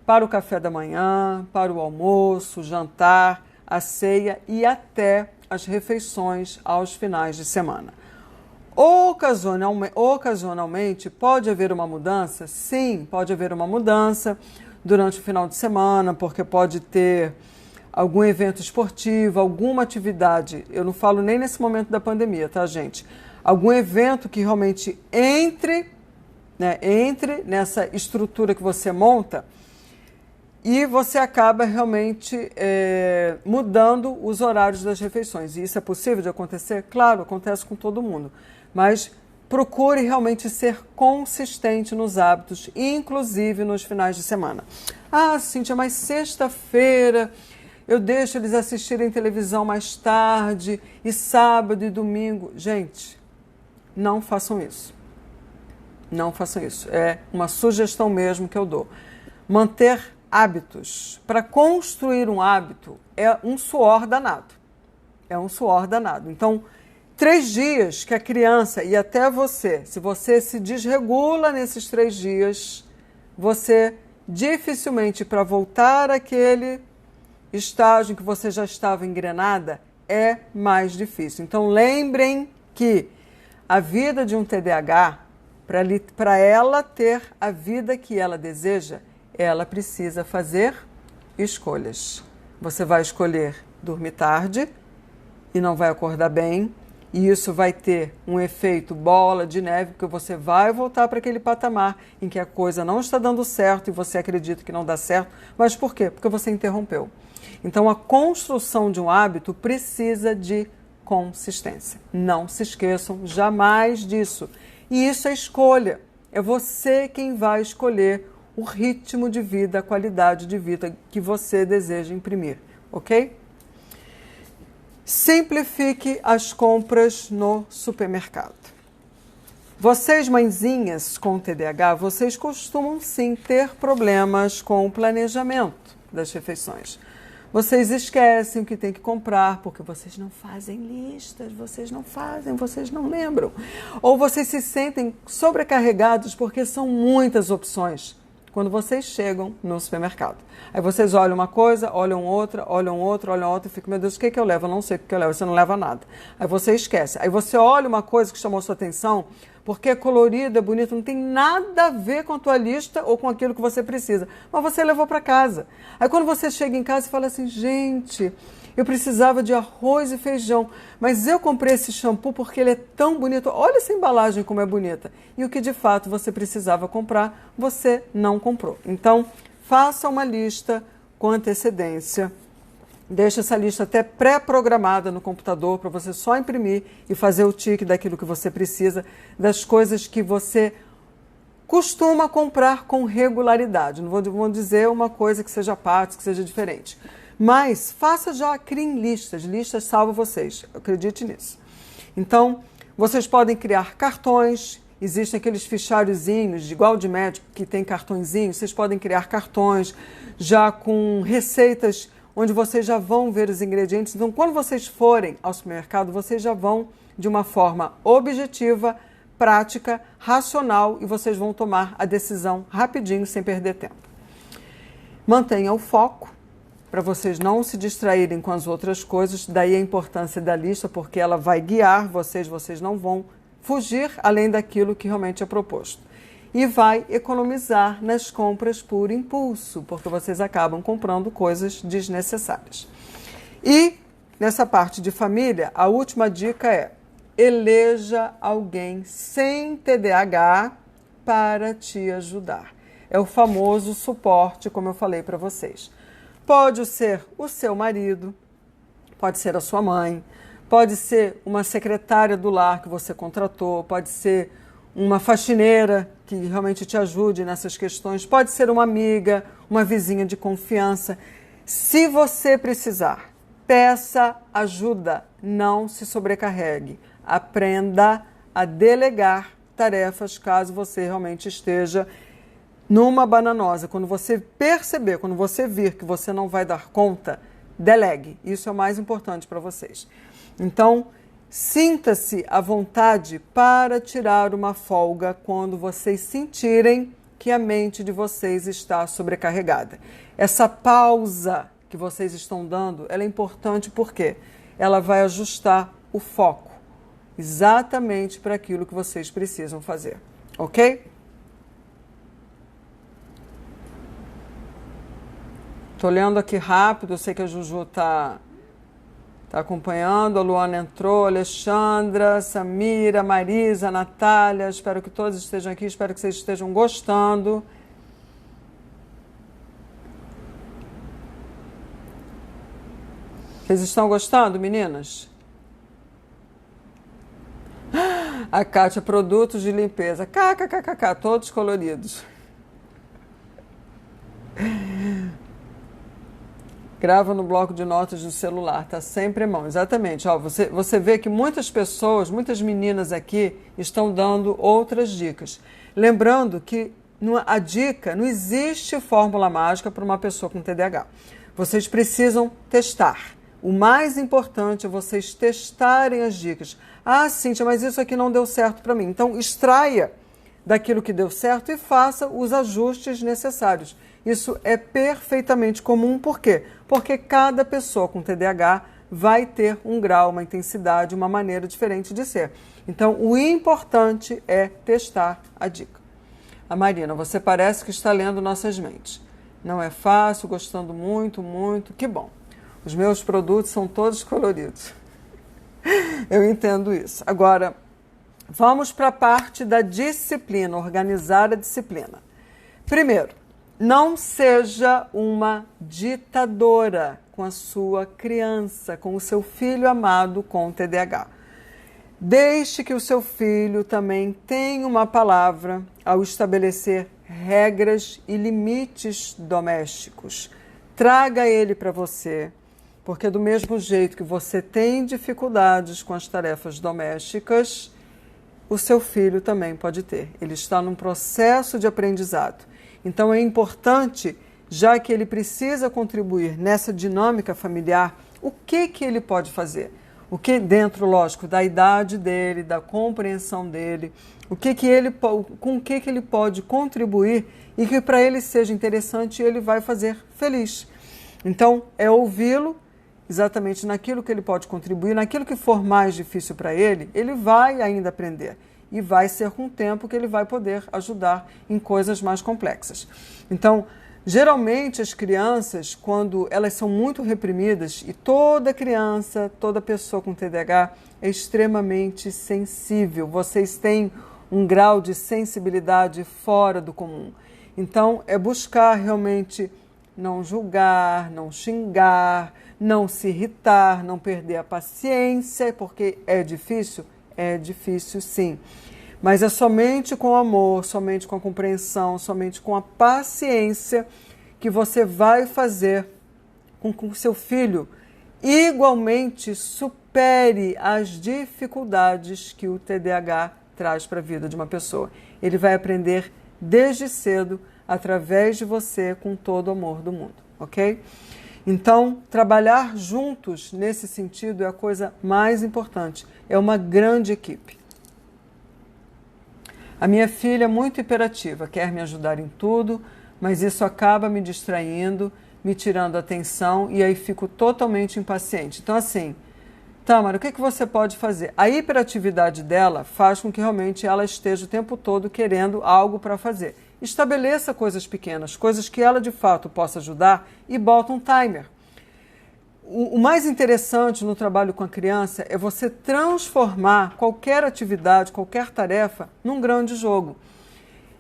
para o café da manhã, para o almoço, jantar, a ceia e até as refeições aos finais de semana. Ocasionalmente, pode haver uma mudança? Sim, pode haver uma mudança durante o final de semana, porque pode ter algum evento esportivo, alguma atividade. Eu não falo nem nesse momento da pandemia, tá, gente? Algum evento que realmente entre nessa estrutura que você monta e você acaba realmente mudando os horários das refeições. E isso é possível de acontecer? Claro, acontece com todo mundo. Mas procure realmente ser consistente nos hábitos, inclusive nos finais de semana. Ah, Cíntia, mas sexta-feira eu deixo eles assistirem televisão mais tarde e sábado e domingo. Gente, não façam isso. Não façam isso. É uma sugestão mesmo que eu dou. Manter hábitos. Para construir um hábito é um suor danado. É um suor danado. Então, 3 dias que a criança e até você, se você se desregula nesses 3 dias, você dificilmente, para voltar àquele estágio em que você já estava engrenada, é mais difícil. Então, lembrem que a vida de um TDAH, para ela ter a vida que ela deseja, ela precisa fazer escolhas. Você vai escolher dormir tarde e não vai acordar bem, e isso vai ter um efeito bola de neve, porque você vai voltar para aquele patamar em que a coisa não está dando certo e você acredita que não dá certo. Mas por quê? Porque você interrompeu. Então, a construção de um hábito precisa de consistência. Não se esqueçam jamais disso. E isso é escolha. É você quem vai escolher o ritmo de vida, a qualidade de vida que você deseja imprimir, ok? Simplifique as compras no supermercado. Vocês, mãezinhas com TDAH, vocês costumam sim ter problemas com o planejamento das refeições. Vocês esquecem o que tem que comprar porque vocês não fazem listas, vocês não lembram. Ou vocês se sentem sobrecarregados porque são muitas opções quando vocês chegam no supermercado. Aí vocês olham uma coisa, olham outra e ficam, meu Deus, o que eu levo? Eu não sei o que eu levo, você não leva nada. Aí você esquece. Aí você olha uma coisa que chamou sua atenção, porque é colorido, é bonito, não tem nada a ver com a tua lista ou com aquilo que você precisa. Mas você levou para casa. Aí quando você chega em casa e fala assim, gente, eu precisava de arroz e feijão, mas eu comprei esse shampoo porque ele é tão bonito. Olha essa embalagem como é bonita. E o que de fato você precisava comprar, você não comprou. Então, faça uma lista com antecedência. Deixe essa lista até pré-programada no computador para você só imprimir e fazer o tique daquilo que você precisa, das coisas que você costuma comprar com regularidade. Não vou dizer uma coisa que seja parte, que seja diferente. Mas faça já, criem listas. Listas salvam vocês. Acredite nisso. Então, vocês podem criar cartões. Existem aqueles fichariozinhos, igual de médico, que tem cartõezinhos. Vocês podem criar cartões já com receitas onde vocês já vão ver os ingredientes. Então, quando vocês forem ao supermercado, vocês já vão de uma forma objetiva, prática, racional e vocês vão tomar a decisão rapidinho, sem perder tempo. Mantenha o foco para vocês não se distraírem com as outras coisas. Daí a importância da lista, porque ela vai guiar vocês, vocês não vão fugir além daquilo que realmente é proposto. E vai economizar nas compras por impulso, porque vocês acabam comprando coisas desnecessárias. E nessa parte de família, a última dica é: eleja alguém sem TDAH para te ajudar. É o famoso suporte, como eu falei para vocês. Pode ser o seu marido, pode ser a sua mãe, pode ser uma secretária do lar que você contratou, pode ser uma faxineira que realmente te ajude nessas questões, pode ser uma amiga, uma vizinha de confiança. Se você precisar, peça ajuda, não se sobrecarregue. Aprenda a delegar tarefas caso você realmente esteja numa bananosa. Quando você perceber, quando você vir que você não vai dar conta, delegue. Isso é o mais importante para vocês. Então, sinta-se à vontade para tirar uma folga quando vocês sentirem que a mente de vocês está sobrecarregada. Essa pausa que vocês estão dando, ela é importante porque ela vai ajustar o foco exatamente para aquilo que vocês precisam fazer, ok? Estou lendo aqui rápido, eu sei que a Juju está acompanhando, a Luana entrou, a Alexandra, a Samira, a Marisa, a Natália, espero que todos estejam aqui, espero que vocês estejam gostando. Vocês estão gostando, meninas? A Kátia, produtos de limpeza, kkkk, todos coloridos. Grava no bloco de notas do celular, tá sempre em mão. Exatamente. Ó, você vê que muitas pessoas, muitas meninas aqui estão dando outras dicas. Lembrando que a dica, não existe fórmula mágica para uma pessoa com TDAH. Vocês precisam testar. O mais importante é vocês testarem as dicas. Ah, Cíntia, mas isso aqui não deu certo para mim. Então, extraia daquilo que deu certo e faça os ajustes necessários. Isso é perfeitamente comum. Por quê? Porque cada pessoa com TDAH vai ter um grau, uma intensidade, uma maneira diferente de ser. Então, o importante é testar a dica. A Marina, você parece que está lendo nossas mentes. Não é fácil, gostando muito, muito, que bom. Os meus produtos são todos coloridos. Eu entendo isso. Agora, vamos para a parte da disciplina, organizar a disciplina. Primeiro, não seja uma ditadora com a sua criança, com o seu filho amado com TDAH. Deixe que o seu filho também tenha uma palavra ao estabelecer regras e limites domésticos. Traga ele para você, porque do mesmo jeito que você tem dificuldades com as tarefas domésticas, o seu filho também pode ter. Ele está num processo de aprendizado. Então é importante, já que ele precisa contribuir nessa dinâmica familiar, o que ele pode fazer? O que dentro, lógico, da idade dele, da compreensão dele, com o que ele pode contribuir e que para ele seja interessante e ele vai fazer feliz. Então, é ouvi-lo exatamente naquilo que ele pode contribuir, naquilo que for mais difícil para ele vai ainda aprender. E vai ser com o tempo que ele vai poder ajudar em coisas mais complexas. Então, geralmente as crianças, quando elas são muito reprimidas, e toda criança, toda pessoa com TDAH é extremamente sensível, vocês têm um grau de sensibilidade fora do comum. Então, é buscar realmente não julgar, não xingar, não se irritar, não perder a paciência, porque é difícil sim. Mas é somente com amor, somente com a compreensão, somente com a paciência que você vai fazer com que o seu filho igualmente supere as dificuldades que o TDAH traz para a vida de uma pessoa. Ele vai aprender desde cedo, através de você, com todo o amor do mundo, ok? Então, trabalhar juntos nesse sentido é a coisa mais importante. É uma grande equipe. A minha filha é muito hiperativa, quer me ajudar em tudo, mas isso acaba me distraindo, me tirando a atenção e aí fico totalmente impaciente. Então, assim, Tâmara, o que você pode fazer? A hiperatividade dela faz com que realmente ela esteja o tempo todo querendo algo para fazer. Estabeleça coisas pequenas, coisas que ela de fato possa ajudar e bota um timer. O mais interessante no trabalho com a criança é você transformar qualquer atividade, qualquer tarefa, num grande jogo.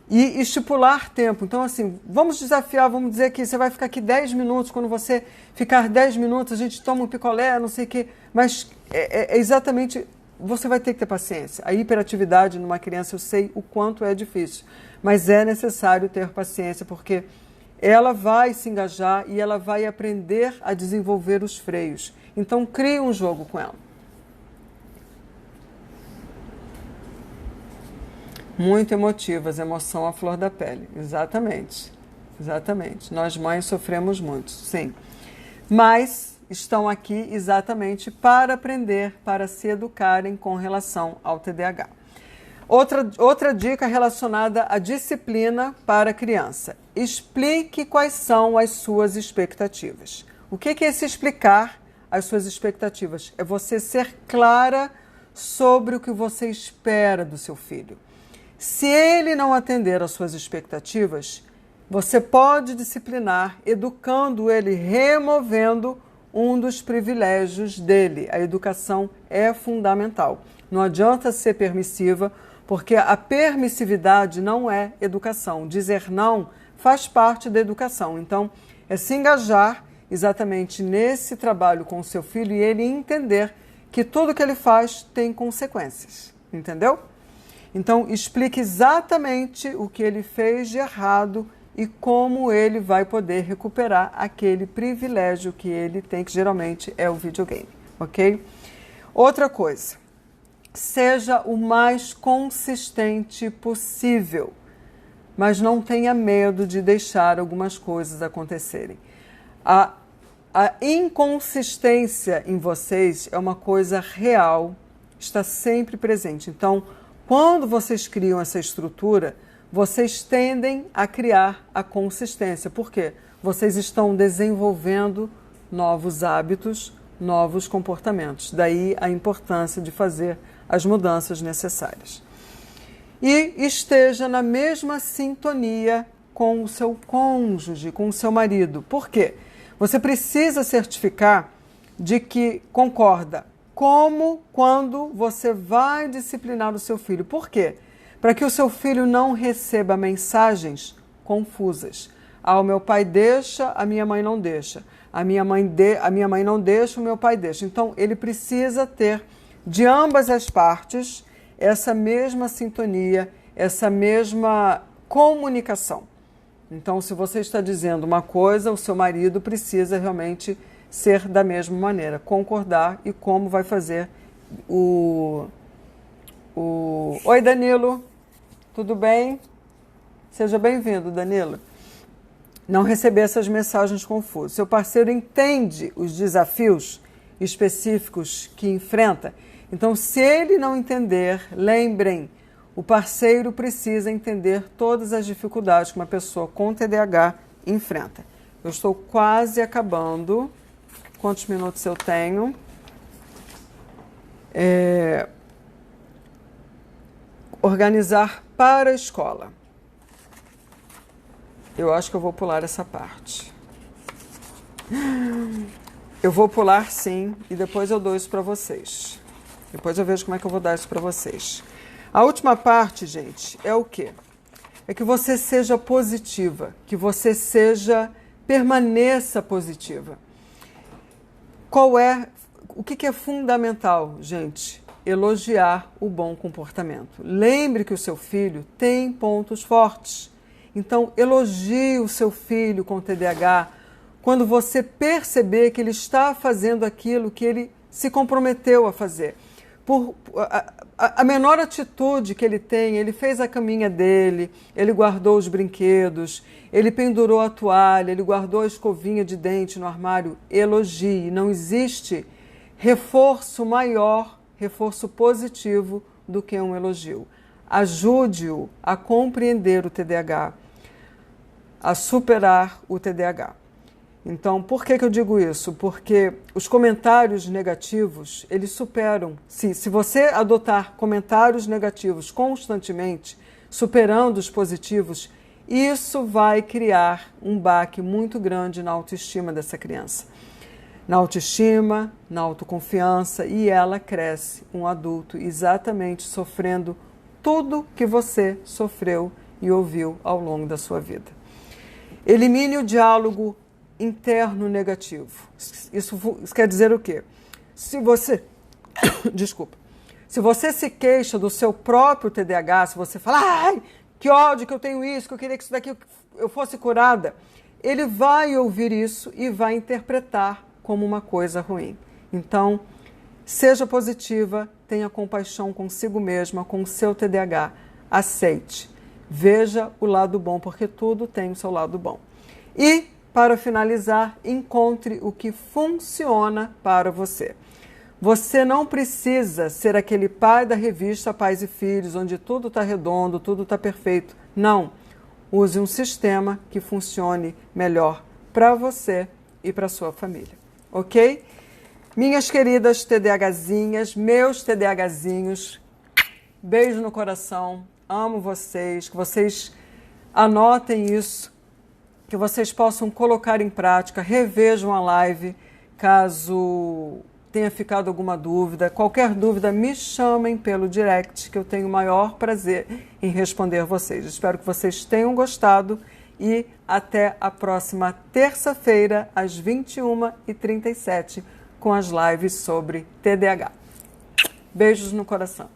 E estipular tempo. Então, assim, vamos desafiar, vamos dizer que você vai ficar aqui 10 minutos, quando você ficar 10 minutos, a gente toma um picolé, não sei o quê. Mas é exatamente, você vai ter que ter paciência. A hiperatividade numa criança, eu sei o quanto é difícil. Mas é necessário ter paciência, porque ela vai se engajar e ela vai aprender a desenvolver os freios. Então, crie um jogo com ela. Muito emotivas, emoção à flor da pele. Exatamente. Exatamente. Nós mães sofremos muito, sim. Mas estão aqui exatamente para aprender, para se educarem com relação ao TDAH. Outra dica relacionada à disciplina para a criança. Explique quais são as suas expectativas. O que é esse explicar as suas expectativas? É você ser clara sobre o que você espera do seu filho. Se ele não atender às suas expectativas, você pode disciplinar, educando ele, removendo um dos privilégios dele. A educação é fundamental. Não adianta ser permissiva, porque a permissividade não é educação. Dizer não faz parte da educação. Então, é se engajar exatamente nesse trabalho com o seu filho e ele entender que tudo que ele faz tem consequências. Entendeu? Então, explique exatamente o que ele fez de errado e como ele vai poder recuperar aquele privilégio que ele tem, que geralmente é o videogame, ok? Outra coisa, seja o mais consistente possível, mas não tenha medo de deixar algumas coisas acontecerem. A inconsistência em vocês é uma coisa real, está sempre presente. Então, quando vocês criam essa estrutura, vocês tendem a criar a consistência. Por quê? Vocês estão desenvolvendo novos hábitos, novos comportamentos. Daí a importância de fazer as mudanças necessárias. E esteja na mesma sintonia com o seu cônjuge, com o seu marido. Por quê? Você precisa certificar de que concorda como, quando você vai disciplinar o seu filho. Por quê? Para que o seu filho não receba mensagens confusas. Ah, o meu pai deixa, a minha mãe não deixa. A minha mãe não deixa, o meu pai deixa. Então, ele precisa ter, de ambas as partes, essa mesma sintonia, essa mesma comunicação. Então, se você está dizendo uma coisa, o seu marido precisa realmente ser da mesma maneira, concordar e como vai fazer Oi, Danilo, tudo bem? Seja bem-vindo, Danilo. Não receber essas mensagens confusas. Seu parceiro entende os desafios específicos que enfrenta. Então, se ele não entender, lembrem, o parceiro precisa entender todas as dificuldades que uma pessoa com TDAH enfrenta. Eu estou quase acabando. Quantos minutos eu tenho? Organizar para a escola. Eu acho que eu vou pular essa parte. Eu vou pular sim e depois eu dou isso para vocês. Depois eu vejo como é que eu vou dar isso para vocês. A última parte, gente, é o quê? É que você seja positiva, que você permaneça positiva. O que é fundamental, gente? Elogiar o bom comportamento. Lembre que o seu filho tem pontos fortes. Então, elogie o seu filho com TDAH quando você perceber que ele está fazendo aquilo que ele se comprometeu a fazer. A menor atitude que ele tem, ele fez a caminha dele, ele guardou os brinquedos, ele pendurou a toalha, ele guardou a escovinha de dente no armário. Elogie. Não existe reforço maior, reforço positivo do que um elogio. Ajude-o a compreender o TDAH, a superar o TDAH. Então, por que eu digo isso? Porque os comentários negativos, eles superam. Se você adotar comentários negativos constantemente, superando os positivos, isso vai criar um baque muito grande na autoestima dessa criança. Na autoestima, na autoconfiança, e ela cresce um adulto exatamente sofrendo tudo que você sofreu e ouviu ao longo da sua vida. Elimine o diálogo interno negativo. Isso quer dizer o quê? Se você se queixa do seu próprio TDAH, se você fala, ai, que ódio que eu tenho isso, que eu queria que isso daqui eu fosse curada, ele vai ouvir isso e vai interpretar como uma coisa ruim. Então, seja positiva, tenha compaixão consigo mesma, com o seu TDAH, aceite, veja o lado bom, porque tudo tem o seu lado bom. E, para finalizar, encontre o que funciona para você. Você não precisa ser aquele pai da revista Pais e Filhos, onde tudo está redondo, tudo está perfeito. Não. Use um sistema que funcione melhor para você e para sua família. Ok? Minhas queridas TDAHzinhas, meus TDAHzinhos, beijo no coração, amo vocês, que vocês anotem isso, que vocês possam colocar em prática, revejam a live, caso tenha ficado alguma dúvida. Qualquer dúvida, me chamem pelo direct, que eu tenho o maior prazer em responder vocês. Espero que vocês tenham gostado e até a próxima terça-feira, às 21h37, com as lives sobre TDAH. Beijos no coração.